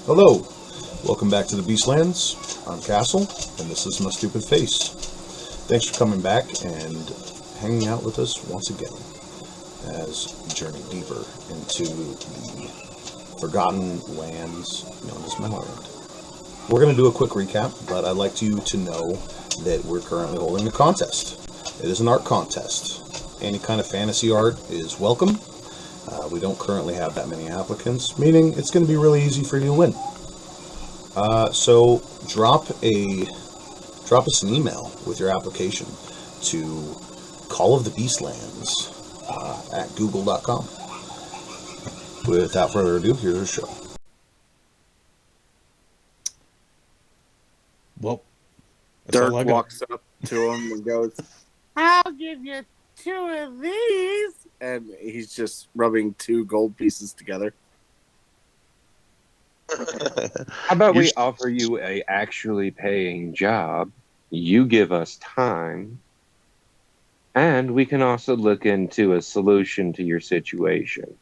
Hello, welcome back to the Beastlands. I'm Castle, and this is my stupid face. Thanks for coming back and hanging out with us once again as we journey deeper into the forgotten lands known as Melloland. We're going to do a quick recap, but I'd like you to know that we're currently holding a contest. It is an art contest. Any kind of fantasy art is welcome. We don't currently have that many applicants, meaning it's going to be really easy for you to win. So drop us an email with your application to callofthebeastlands at google.com. Without further ado, here's our show. Well, Dirk walks up to him and goes, "I'll give you 2 of these." And he's just rubbing 2 gold pieces together. How about we offer you a actually paying job, you give us time, and we can also look into a solution to your situation.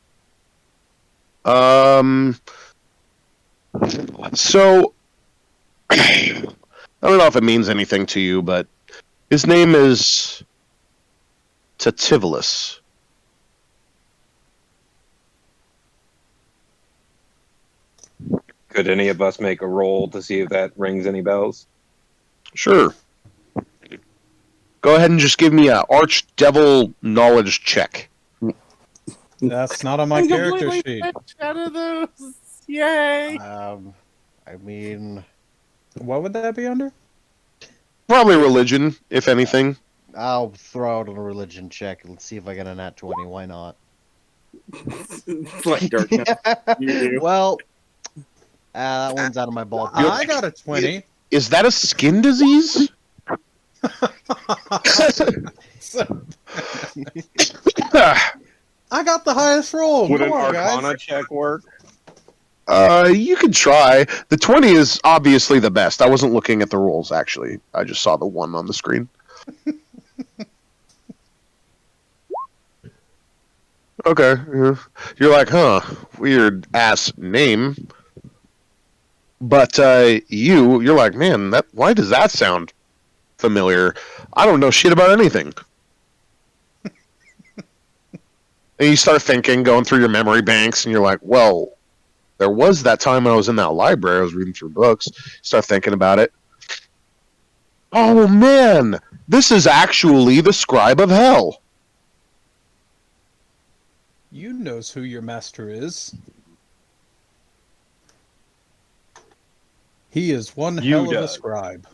So I don't know if it means anything to you, but his name is Tativolus. Could any of us make a roll to see if that rings any bells? Sure. Go ahead and just give me a Archdevil knowledge check. That's not on my character sheet. Out of those. Yay! I mean, What would that be under? Probably religion, if anything. I'll throw out a religion check. Let's see if I get a nat 20. Why not? It's like Dirk. You do. Well, that one's out of my ballpark. I got a 20. Is that a skin disease? I got the highest roll. Would an Come on, Arcana guys. check work? You could try. The 20 is obviously the best. I wasn't looking at the rules, actually. I just saw the 1 on the screen. Okay. Yeah. You're like, huh, weird ass name. But you're like, man, why does that sound familiar? I don't know shit about anything. And you start thinking, going through your memory banks, and you're like, well, there was that time when I was in that library, I was reading through books. Start thinking about it. Oh man, this is actually the Scribe of Hell. You knows who your master is. He is one hell of a scribe.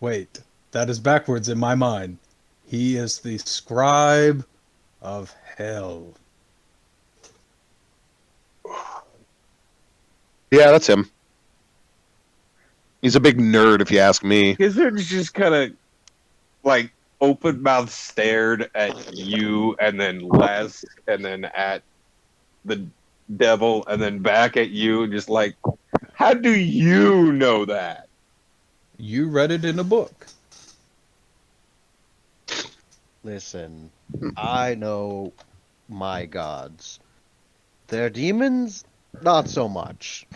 Wait, that is backwards in my mind. He is the Scribe of Hell. Yeah, that's him. He's a big nerd, if you ask me. Gizzard just kind of, like, open mouth stared at you, and then Les, and then at the devil, and then back at you, just like, how do you know that? You read it in a book. Listen, I know my gods. They're demons? Not so much.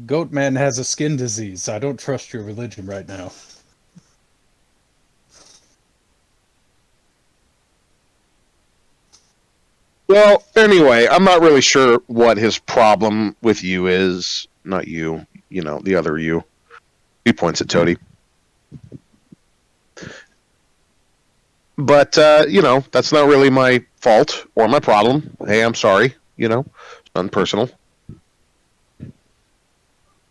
Goatman has a skin disease. I don't trust your religion right now. Well, anyway, I'm not really sure what his problem with you is. Not you, the other you. He points at Toady. But, that's not really my fault or my problem. Hey, I'm sorry, it's nothing personal.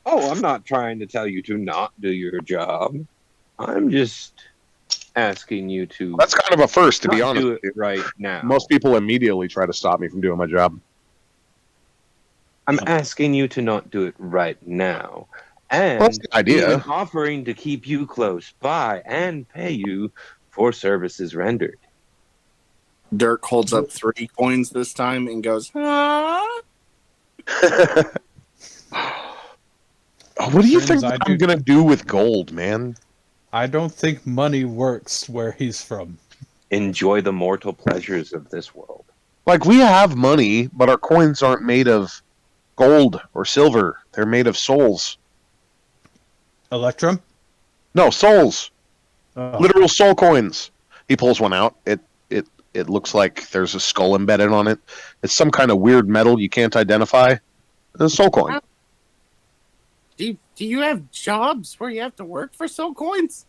Oh, I'm not trying to tell you to not do your job. I'm just asking you to That's kind of a first, to be not honest. do it right now. Most people immediately try to stop me from doing my job. I'm asking you to not do it right now. And Well, that's the idea. even offering to keep you close by and pay you for services rendered. Dirk holds up 3 coins this time and goes, "Huh?" What do you Friends, think I I'm do- going to do with gold, man? I don't think money works where he's from. Enjoy the mortal pleasures of this world. Like, we have money, but our coins aren't made of gold or silver. They're made of souls. Electrum? No, souls. Oh. Literal soul coins. He pulls one out. It looks like there's a skull embedded on it. It's some kind of weird metal you can't identify. It's a soul coin. Do you have jobs where you have to work for soul coins?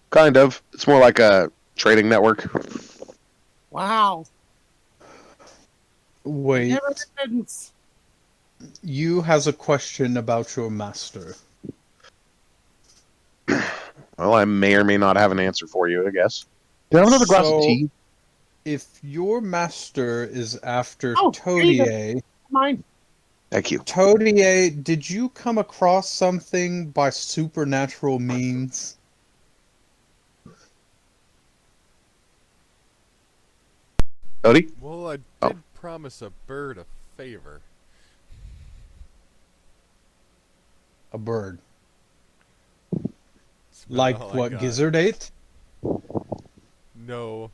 Kind of. It's more like a trading network. Wow. Wait, Never ends. you has a question about your master. Well, I may or may not have an answer for you, I guess. Do you have another glass of So- tea? If your master is after Oh, there you go. Todier, Mine. Thank you. Todier, did you come across something by supernatural means? Cody? Well, I did Oh. promise a bird a favor. A bird. That's about Like all I what got. Gizzard ate? No,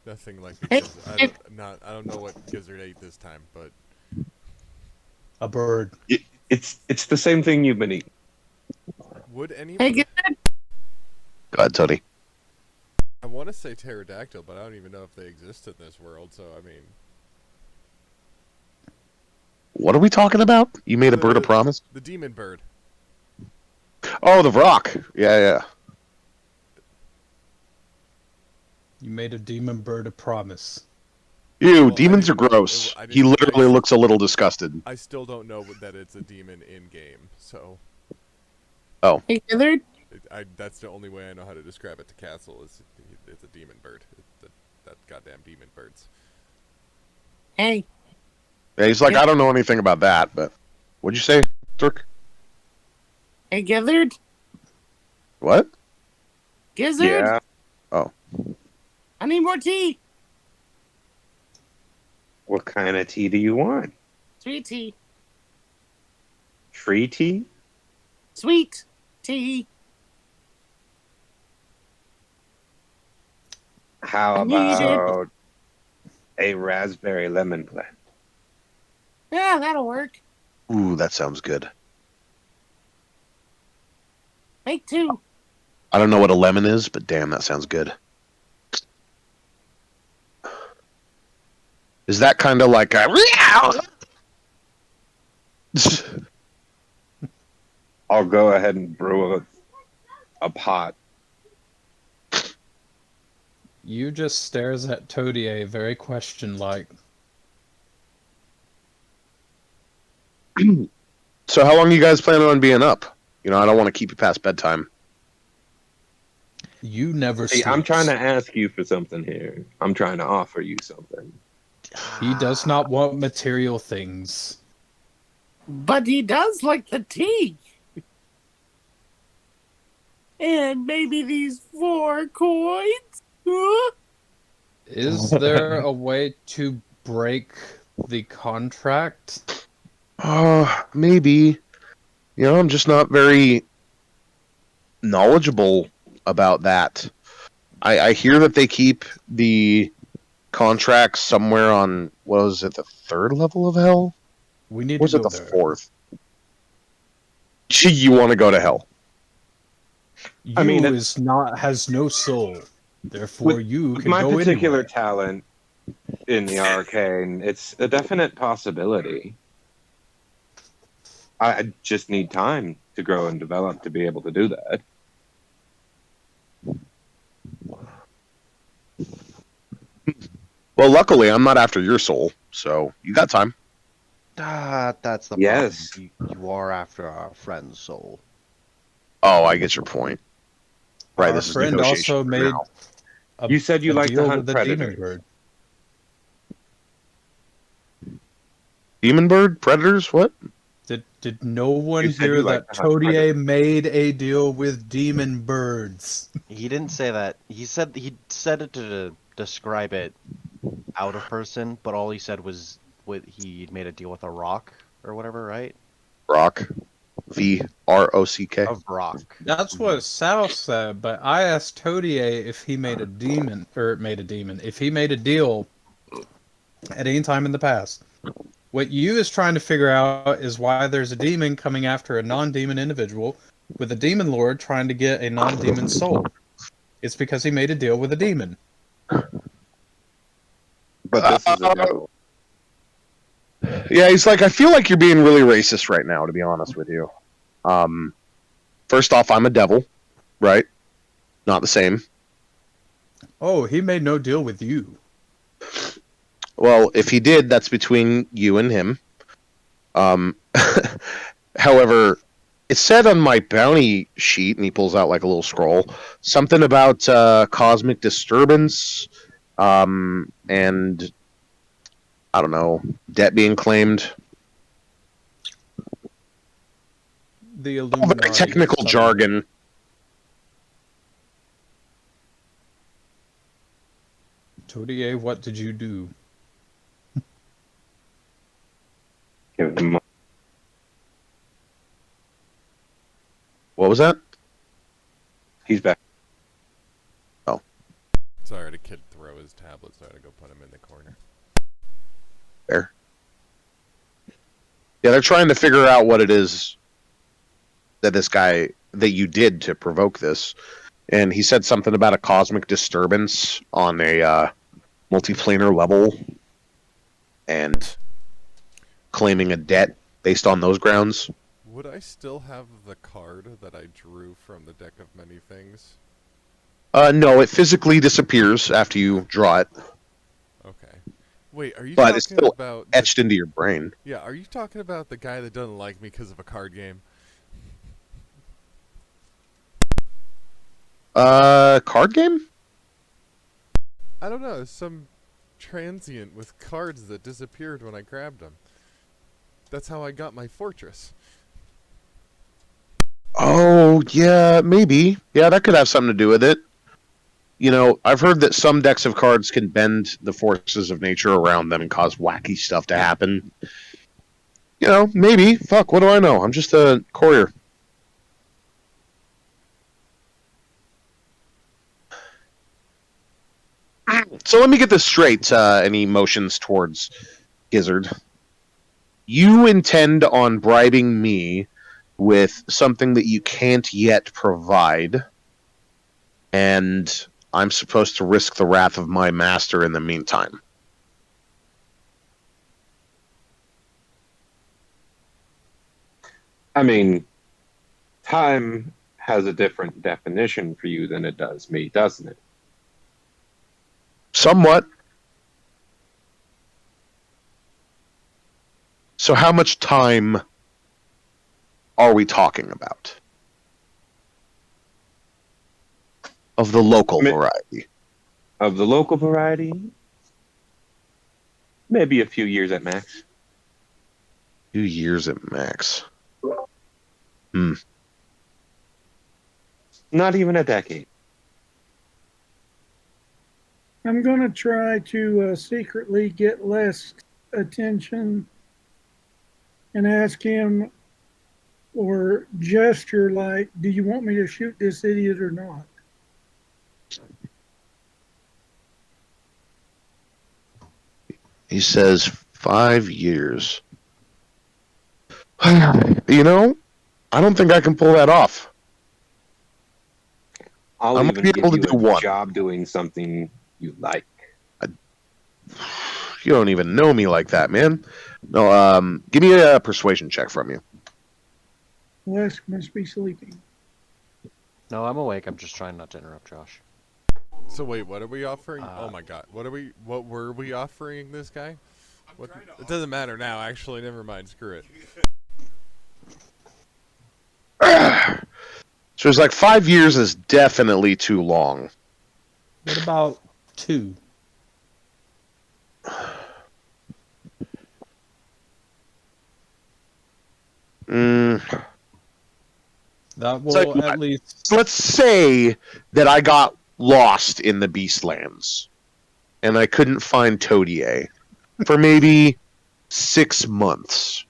nothing like the Hey, gizzard. I don't know what gizzard ate this time, but A bird. It's the same thing you've been eating. would anyone? Hey, get Go ahead, Tony. I want to say pterodactyl, but I don't even know if they exist in this world. So I mean, What are we talking about? You made a bird a promise? the demon bird. Oh, the rock. Yeah. You made a demon bird a promise. Ew, Well, I demons are didn't know- gross. I didn't- He literally I- looks a little disgusted. I still don't know that it's a demon in game. So Hey, Gizzard. that's the only way I know how to describe it to Castle. Is it's a demon bird. That goddamn demon birds. Hey. Yeah, he's like, Yeah. I don't know anything about that, but what'd you say, Turk? Hey, Gizzard. What? Gizzard. Yeah. I need more tea. What kind of tea do you want? Sweet tea. Tree tea? Sweet tea. How I need it. about a raspberry lemon blend? Yeah, that'll work. Ooh, that sounds good. Make two. I don't know what a lemon is, but damn, that sounds good. Is that kind of like a... I'll go ahead and brew a pot. You just stares at Todier very question-like. So how long you guys planning on being up? You know, I don't want to keep you past bedtime. You never See, sleeps. I'm trying to ask you for something here. I'm trying to offer you something. He does not want material things. But he does like the tea. And maybe these 4 coins? Huh? Is there a way to break the contract? Maybe. You know, I'm just not very knowledgeable about that. I hear that they keep the contracts somewhere on, what was it, the 3rd level of hell? We need Or was to it go the there. 4th? Gee, you want to go to hell? You I mean, has no soul. Therefore, you With can my go particular anywhere. talent in the arcane, it's a definite possibility. I just need time to grow and develop to be able to do that. Well, luckily, I'm not after your soul, so you got time. That's the Yes. problem. You are after our friend's soul. Oh, I get your point. Right, Our this is friend negotiation also for made now. You said you a like to deal hunt with the demon predators. bird. Demon bird? Predators? What? Did no one You said hear you like that to hunt Todier made a deal with demon birds? He didn't say that. He said it to describe it out of person, but all he said was he made a deal with a rock or whatever, right? Rock. VROCK. Of rock. That's what Sal said, but I asked Todier if he made a demon, if he made a deal at any time in the past. What you is trying to figure out is why there's a demon coming after a non-demon individual with a demon lord trying to get a non-demon soul. It's because he made a deal with a demon. But this is a devil. Yeah, he's like, I feel like you're being really racist right now, to be honest with you. First off, I'm a devil, right? Not the same. Oh, he made no deal with you. Well, if he did, that's between you and him. However, it said on my bounty sheet, and he pulls out like a little scroll, something about cosmic disturbance, and I don't know, debt being claimed. The All Illuminati. very technical jargon. Todier, what did you do? Give him What was that? He's back. Sorry, I had a kid throw his tablet, so I had to go put him in the corner. There. Yeah, they're trying to figure out what it is that that you did to provoke this. And he said something about a cosmic disturbance on a multiplanar level and claiming a debt based on those grounds. Would I still have the card that I drew from the deck of many things? No, it physically disappears after you draw it, Okay. Wait, are you but talking it's still about etched into your brain. Yeah, are you talking about the guy that doesn't like me because of a card game? Card game? I don't know, some transient with cards that disappeared when I grabbed them. That's how I got my fortress. Oh, yeah, maybe. Yeah, that could have something to do with it. You know, I've heard that some decks of cards can bend the forces of nature around them and cause wacky stuff to happen. You know, maybe. Fuck, what do I know? I'm just a courier. So let me get this straight, any motions towards Gizzard. You intend on bribing me with something that you can't yet provide, and I'm supposed to risk the wrath of my master in the meantime. I mean, time has a different definition for you than it does me, doesn't it? Somewhat. So how much time are we talking about? Of the local variety. Of the local variety, maybe a few years at max. 2 years at max. Not even a decade. I'm going to try to secretly get less attention and ask him or gesture like, do you want me to shoot this idiot or not? He says 5 years. You know, I don't think I can pull that off. I'll I'm even gonna be able give to you do a one. job doing something you like. You don't even know me like that, man. No, give me a persuasion check from you. Les must be sleeping. No, I'm awake. I'm just trying not to interrupt Josh. So wait, what are we offering? Oh my god. What were we offering this guy? It doesn't matter now, actually, never mind, screw it. So it's like 5 years is definitely too long. What about 2? That will like, at least. Let's say that I got lost in the Beastlands and I couldn't find Todier for maybe 6 months.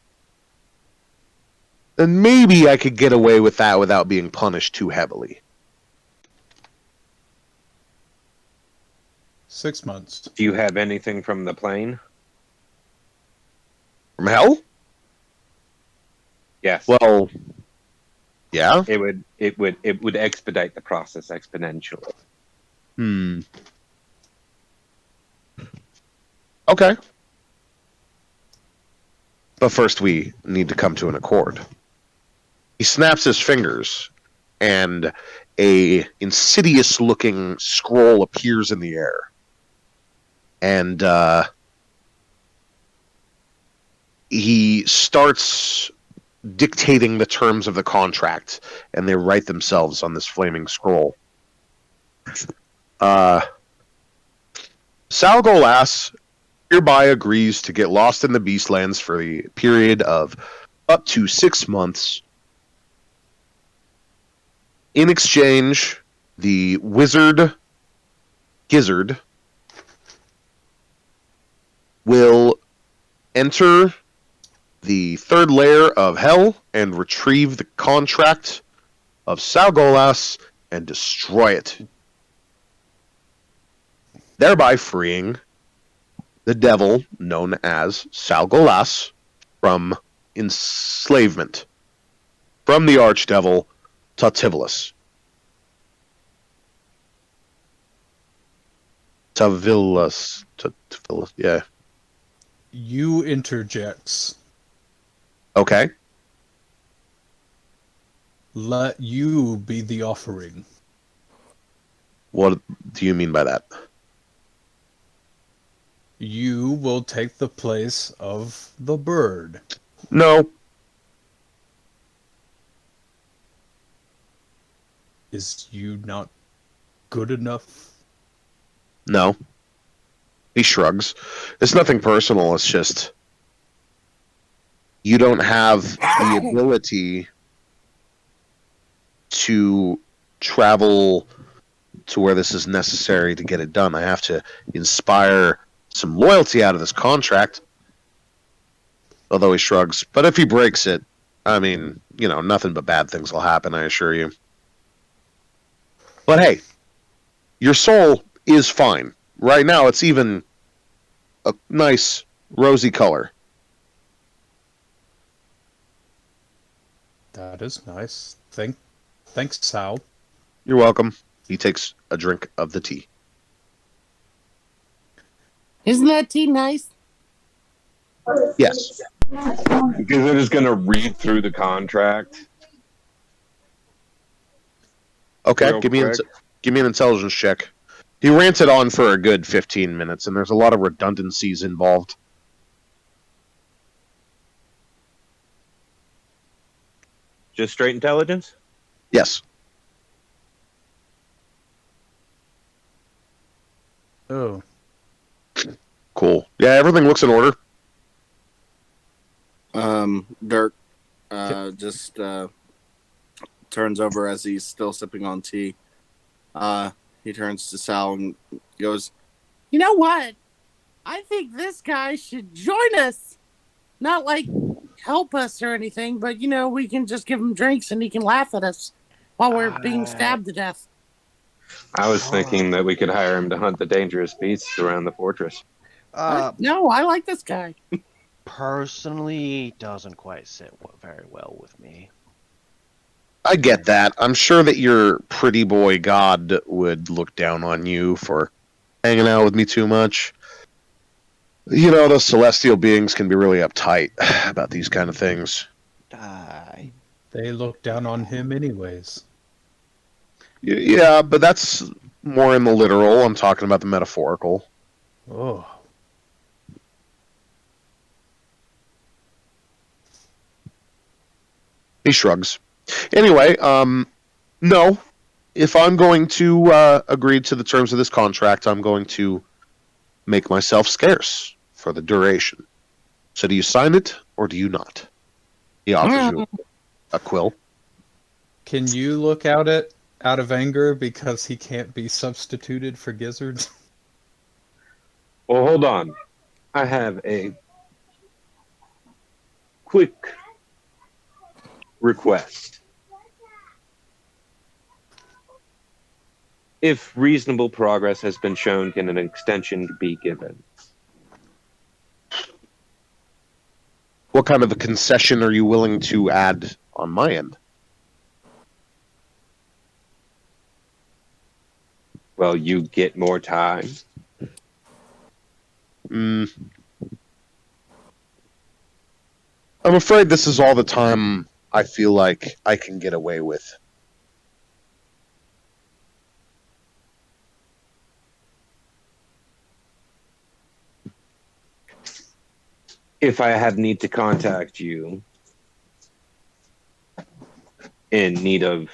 Then maybe I could get away with that without being punished too heavily. 6 months. Do you have anything from the plane? From hell? Yes. Well, yeah. It would expedite the process exponentially. Hmm. Okay. But first, we need to come to an accord. He snaps his fingers, and a insidious-looking scroll appears in the air. And he starts dictating the terms of the contract, and they write themselves on this flaming scroll. Sal Golas hereby agrees to get lost in the Beastlands for the period of up to 6 months. In exchange, the wizard Gizzard will enter the third layer of hell and retrieve the contract of Salgolas and destroy it, thereby freeing the devil known as Salgolas from enslavement from the archdevil Tativilus. Tavilus, yeah. You interjects. Okay. Let you be the offering. What do you mean by that? You will take the place of the bird. No. Is you not good enough? No. He shrugs. It's nothing personal, it's just you don't have the ability to travel to where this is necessary to get it done. I have to inspire some loyalty out of this contract. Although he shrugs. But if he breaks it, I mean, nothing but bad things will happen, I assure you. But hey, your soul is fine. Right now, it's even a nice rosy color. That is nice. Thanks, Sal. You're welcome. He takes a drink of the tea. Isn't that tea nice? Yes. Because they're just going to read through the contract. Okay, Real give me an intelligence check. He ranted on for a good 15 minutes, and there's a lot of redundancies involved. Just straight intelligence? Yes. Oh. Cool. Yeah, everything looks in order. Dirk just turns over as he's still sipping on tea. He turns to Sal and goes, "You know what? I think this guy should join us. Not like help us or anything, but we can just give him drinks and he can laugh at us while we're being stabbed to death." I was thinking that we could hire him to hunt the dangerous beasts around the fortress. No, I like this guy. Personally, doesn't quite sit very well with me. I get that. I'm sure that your pretty boy god would look down on you for hanging out with me too much. Those celestial beings can be really uptight about these kind of things. They look down on him anyways. Yeah, but that's more in the literal. I'm talking about the metaphorical. Oh. He shrugs. Anyway, no. If I'm going to agree to the terms of this contract, I'm going to make myself scarce for the duration. So do you sign it, or do you not? He offers you a quill. Can you look out of anger because he can't be substituted for gizzards? Well, hold on. I have a quick request. If reasonable progress has been shown, can an extension be given? What kind of a concession are you willing to add on my end? Well, you get more time. I'm afraid this is all the time I feel like I can get away with. If I had need to contact you in need of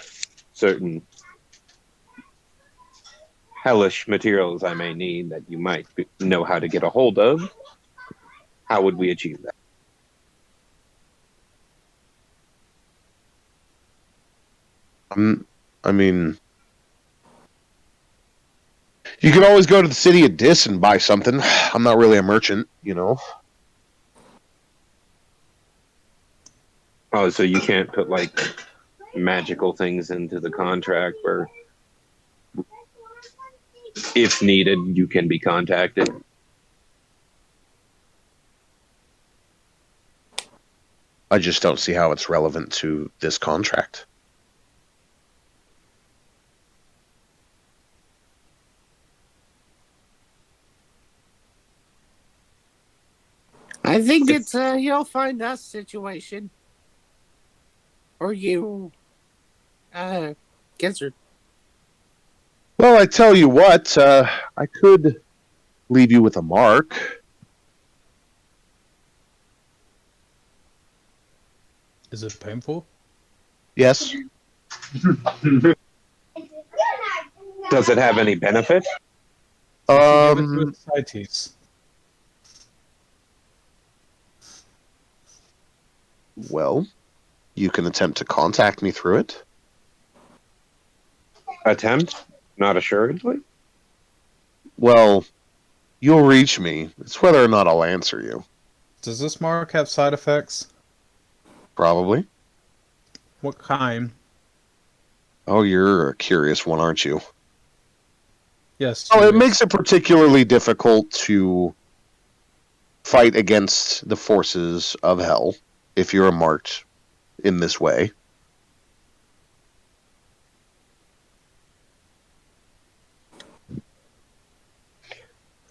certain hellish materials I may need that you might know how to get a hold of, how would we achieve that? I mean, you can always go to the city of Dis and buy something. I'm not really a merchant, you know. Oh, so you can't put like magical things into the contract where if needed you can be contacted. I just don't see how it's relevant to this contract. I think it's a you'll find us situation. Or you, Gizzard. Well, I tell you what, I could leave you with a mark. Is it painful? Yes. Does it have any benefit? You should give it to Cites. Well, you can attempt to contact me through it. Attempt? Not assuredly? Well, you'll reach me. It's whether or not I'll answer you. Does this mark have side effects? Probably. What kind? Oh, you're a curious one, aren't you? Yes. Oh, it makes it particularly difficult to fight against the forces of hell if you're marked in this way.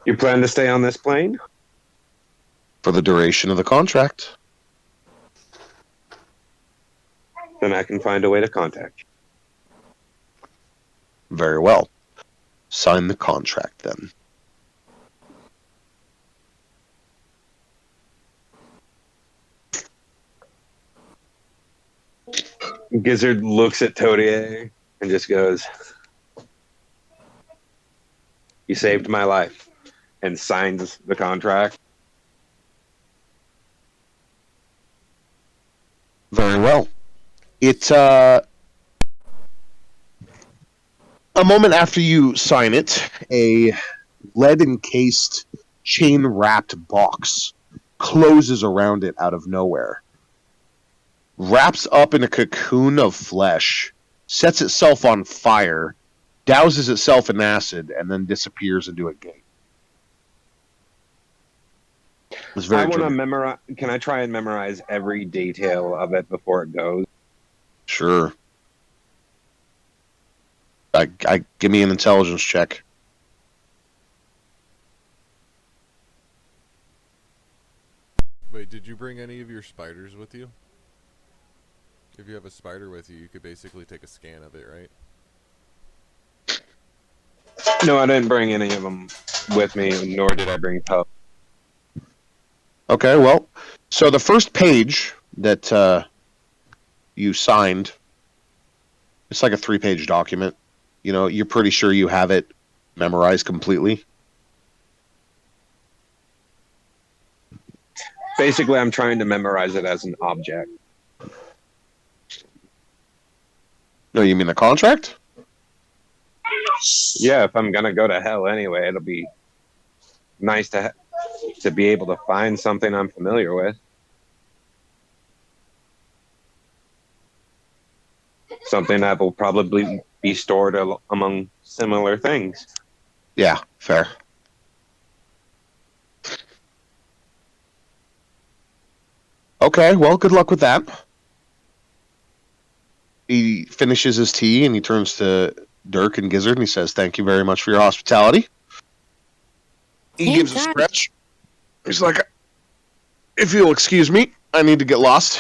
You plan to stay on this plane? For the duration of the contract. Then I can find a way to contact you. Very well. Sign the contract then. Gizzard looks at Todier and just goes, "You saved my life," and signs the contract. Very well. It's a moment after you sign it, a lead-encased, chain-wrapped box closes around it out of nowhere. Wraps up in a cocoon of flesh, sets itself on fire, douses itself in acid, and then disappears into a gate. It's very I want to dramatic. memorize. Can I try and memorize every detail of it before it goes? Sure. I give me an intelligence check. Wait, did you bring any of your spiders with you? If you have a spider with you, you could basically take a scan of it, right? No, I didn't bring any of them with me, nor did I bring Poe. Okay, well, so the first page that you signed, it's like a 3-page document. You know, you're pretty sure you have it memorized completely. Basically, I'm trying to memorize it as an object. No, you mean the contract? Yeah, if I'm gonna go to hell anyway, it'll be nice to be able to find something I'm familiar with. Something that will probably be stored among similar things. Yeah, fair. Okay, well, good luck with that. He finishes his tea and he turns to Dirk and Gizzard and he says, "Thank you very much for your hospitality." He gives a stretch. He's like, "If you'll excuse me, I need to get lost."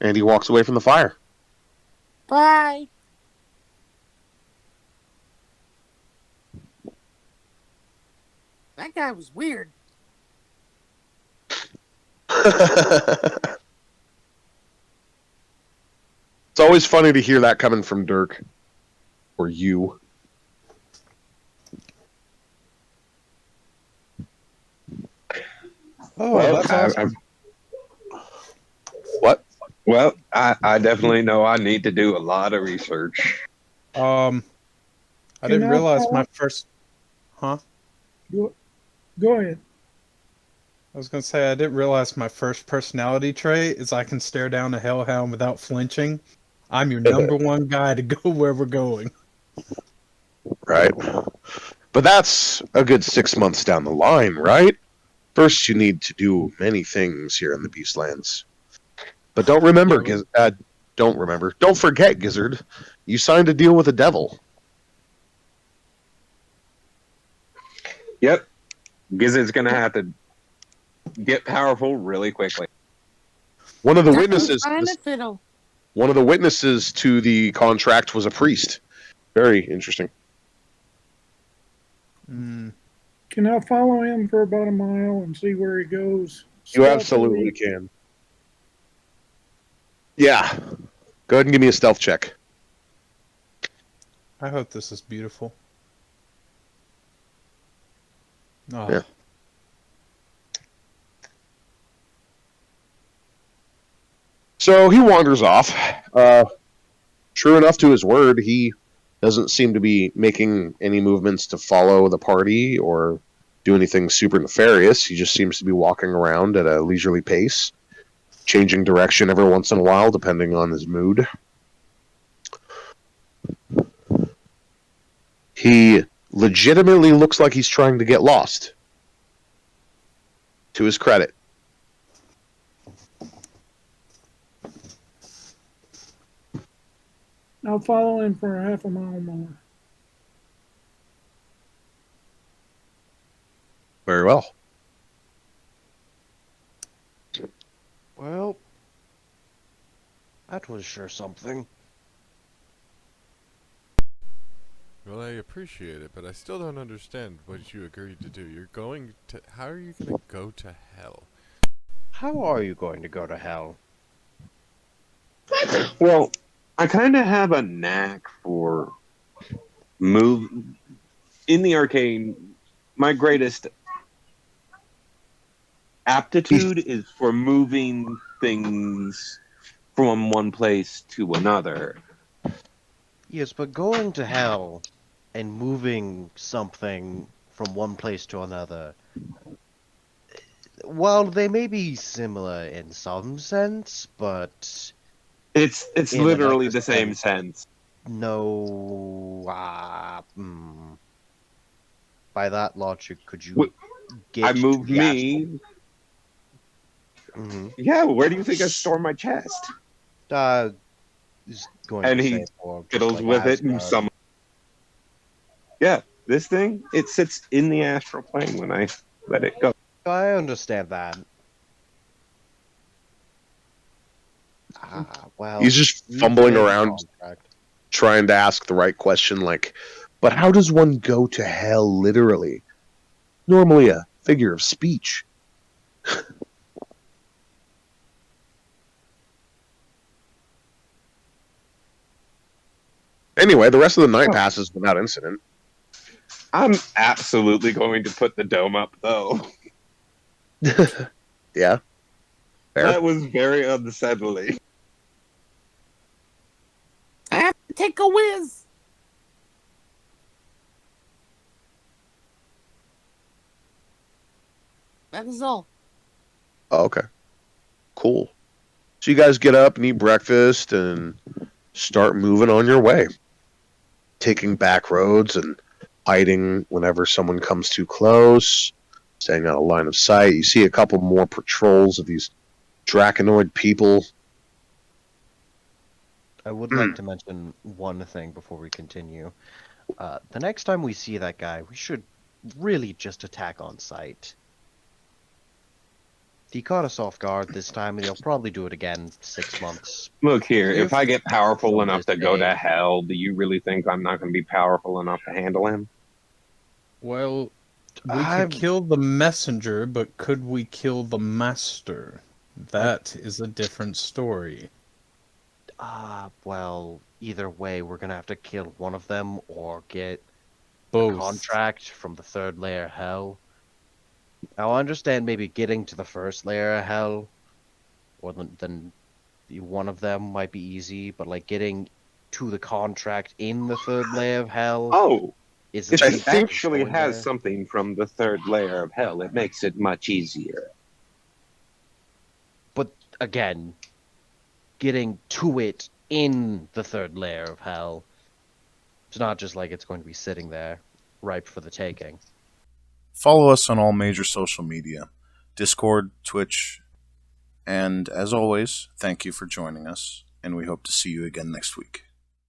And he walks away from the fire. Bye. That guy was weird. It's always funny to hear that coming from Dirk. Or you. Oh, Well, that's awesome. What? Well, I definitely know I need to do a lot of research. I didn't realize my first. Huh? Go ahead. I was gonna say I didn't realize my first personality trait is I can stare down a hellhound without flinching. I'm your number one guy to go where we're going. Right. But that's a good 6 months down the line, right? First, you need to do many things here in the Beastlands. But don't forget, Gizzard. You signed a deal with the devil. Yep. Gizzard's gonna have to get powerful really quickly. One of the That witnesses. was kinda fiddle. One of the witnesses to the contract was a priest. Very interesting. Mm. Can I follow him for about a mile and see where he goes? You absolutely can. Yeah. Go ahead and give me a stealth check. I hope this is beautiful. Oh. Yeah. So he wanders off. True enough to his word, he doesn't seem to be making any movements to follow the party or do anything super nefarious. He just seems to be walking around at a leisurely pace, changing direction every once in a while depending on his mood. He legitimately looks like he's trying to get lost. To his credit. I'll follow him for a half a mile more. Very well. Well, that was sure something. Well, I appreciate it, but I still don't understand what you agreed to do. You're going to... How are you going to go to hell? How are you going to go to hell? Well, I kind of have a knack for move in the arcane. My greatest aptitude is for moving things from one place to another. Yes, but going to hell and moving something from one place to another, while they may be similar in some sense, but It's in literally another the same sense. no. By that logic, could you Wh- get I moved to the me. Mm-hmm. Yeah, where do you think I store my chest? Is going And to he say for just fiddles like with it and Asgard. some. Yeah, this thing, it sits in the astral plane when I let it go. I understand that. Well, He's just you've fumbling made a around contract. trying to ask the right question, like, but how does one go to hell literally? Normally a figure of speech. Anyway, the rest of the night passes without incident. I'm absolutely going to put the dome up, though. Yeah. Fair. That was very unsettling. I have to take a whiz. That is all. Oh, okay. Cool. So you guys get up and eat breakfast and start moving on your way. Taking back roads and hiding whenever someone comes too close, staying out of line of sight. You see a couple more patrols of these Draconoid people. I would like to mention one thing before we continue. The next time we see that guy, we should really just attack on sight. He caught us off guard this time, and he'll probably do it again 6 months. Look here, if I get powerful from enough this to go to day. hell, do you really think I'm not going to be powerful enough to handle him? Well, we I'm- could kill the messenger, but could we kill the master? That is a different story. Well, either way, we're gonna have to kill one of them or get a Both. contract from the third layer of hell. Now, I understand maybe getting to the first layer of hell, or then one of them might be easy, but like getting to the contract in the third layer of hell Oh, is if a it big actually story has there. something from the third layer of hell, it makes it much easier. But again, getting to it in the third layer of hell, it's not just like it's going to be sitting there, ripe for the taking. Follow us on all major social media, Discord, Twitch, and as always, thank you for joining us, and we hope to see you again next week.